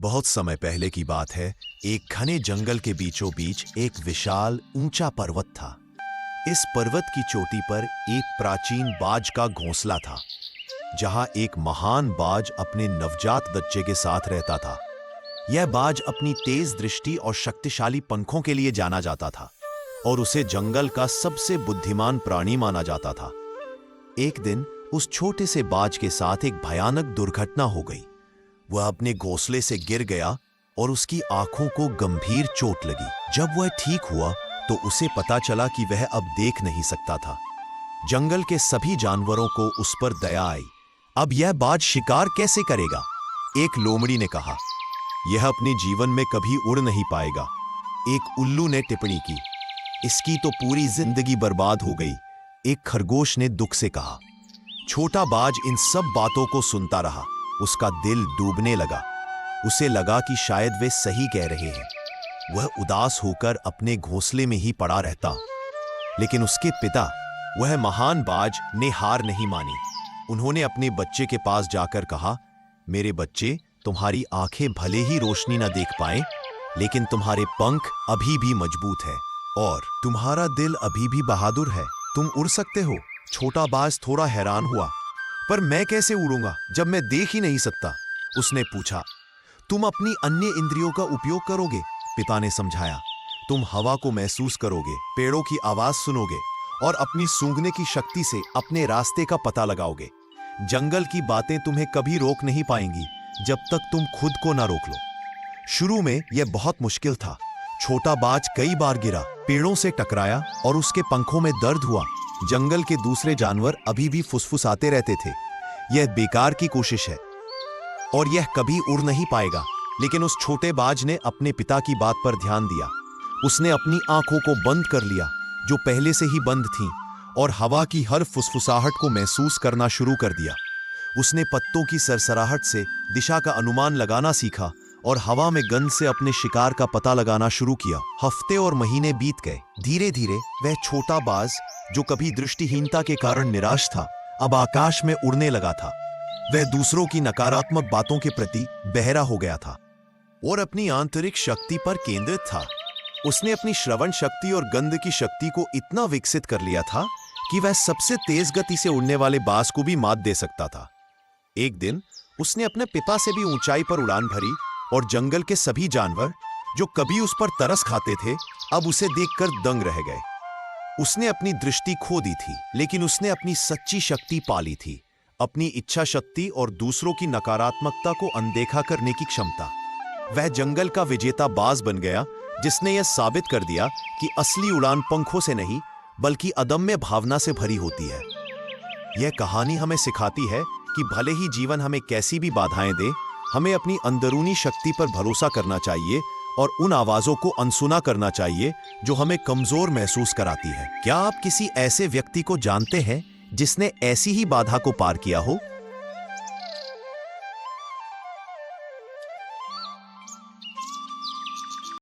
बहुत समय पहले की बात है। एक घने जंगल के बीचों बीच एक विशाल ऊंचा पर्वत था। इस पर्वत की चोटी पर एक प्राचीन बाज का घोंसला था, जहां एक महान बाज अपने नवजात बच्चे के साथ रहता था। यह बाज अपनी तेज दृष्टि और शक्तिशाली पंखों के लिए जाना जाता था और उसे जंगल का सबसे बुद्धिमान प्राणी माना जाता था। एक दिन उस छोटे से बाज के साथ एक भयानक दुर्घटना हो गई। वह अपने घोंसले से गिर गया और उसकी आंखों को गंभीर चोट लगी। जब वह ठीक हुआ तो उसे पता चला कि वह अब देख नहीं सकता था। जंगल के सभी जानवरों को उस पर दया आई। अब यह बाज शिकार कैसे करेगा? एक लोमड़ी ने कहा, यह अपने जीवन में कभी उड़ नहीं पाएगा। एक उल्लू ने टिप्पणी की, इसकी तो पूरी जिंदगी बर्बाद हो गई। एक खरगोश ने दुख से कहा। छोटा बाज इन सब बातों को सुनता रहा। उसका दिल डूबने लगा। उसे लगा कि शायद वे सही कह रहे हैं। वह उदास होकर अपने घोंसले में ही पड़ा रहता। लेकिन उसके पिता, वह महान बाज, ने हार नहीं मानी। उन्होंने अपने बच्चे के पास जाकर कहा, मेरे बच्चे, तुम्हारी आंखें भले ही रोशनी न देख पाए, लेकिन तुम्हारे पंख अभी भी मजबूत है और तुम्हारा दिल अभी भी बहादुर है। तुम उड़ सकते हो। छोटा बाज थोड़ा हैरान हुआ, पर मैं कैसे उड़ूंगा जब मैं देख ही नहीं सकता? उसने पूछा। तुम अपनी अन्य इंद्रियों का उपयोग करोगे, पिता ने समझाया। तुम हवा को महसूस करोगे, पेड़ों की आवाज सुनोगे और अपनी सूंघने की शक्ति से अपने रास्ते का पता लगाओगे। जंगल की बातें तुम्हें कभी रोक नहीं पाएंगी जब तक तुम खुद को ना रोक लो। शुरू में यह बहुत मुश्किल था। छोटा बाज कई बार गिरा, पेड़ों से टकराया और उसके पंखों में दर्द हुआ। जंगल के दूसरे जानवर अभी भी फुसफुसाते रहते थे, यह बेकार की कोशिश है और यह कभी उड़ नहीं पाएगा। लेकिन उस छोटे बाज ने अपने पिता की बात पर ध्यान दिया। उसने अपनी आंखों को बंद कर लिया, जो पहले से ही बंद थीं, और हवा की हर फुसफुसाहट को महसूस करना शुरू कर दिया। उसने पत्तों की सरसराहट से दिशा का अनुमान लगाना सीखा और हवा में गंध से अपने शिकार का पता लगाना शुरू किया। हफ्ते और महीने बीत गए। धीरे धीरे वह छोटा बाज, जो कभी दृष्टिहीनता के कारण निराश था, अब आकाश में उड़ने लगा था। वह दूसरों की नकारात्मक बातों के प्रति बहरा हो गया था और अपनी आंतरिक शक्ति पर केंद्रित था। उसने अपनी श्रवण शक्ति और गंध की शक्ति को इतना विकसित कर लिया था कि वह सबसे तेज गति से उड़ने वाले बाज को भी मात दे सकता था। एक दिन उसने अपने पिता से भी ऊंचाई पर उड़ान भरी और जंगल के सभी जानवर, जो कभी उस पर तरस खाते थे, अब उसे देखकर दंग रह गए। उसने अपनी दृष्टि खो दी थी, लेकिन उसने अपनी सच्ची शक्ति पाली थी, अपनी इच्छा शक्ति और दूसरों की नकारात्मकता को अनदेखा करने की क्षमता। वह जंगल का विजेता बाज बन गया, जिसने यह साबित कर दिया कि असली उड़ान पंखों से नहीं, बल्कि अदम्य भावना से भरी होती है। यह कहानी हमें सिखाती है कि भले ही जीवन हमें कैसी भी बाधाएं दे, हमें अपनी अंदरूनी शक्ति पर भरोसा करना चाहिए और उन आवाजों को अनसुना करना चाहिए जो हमें कमजोर महसूस कराती है। क्या आप किसी ऐसे व्यक्ति को जानते हैं जिसने ऐसी ही बाधा को पार किया हो?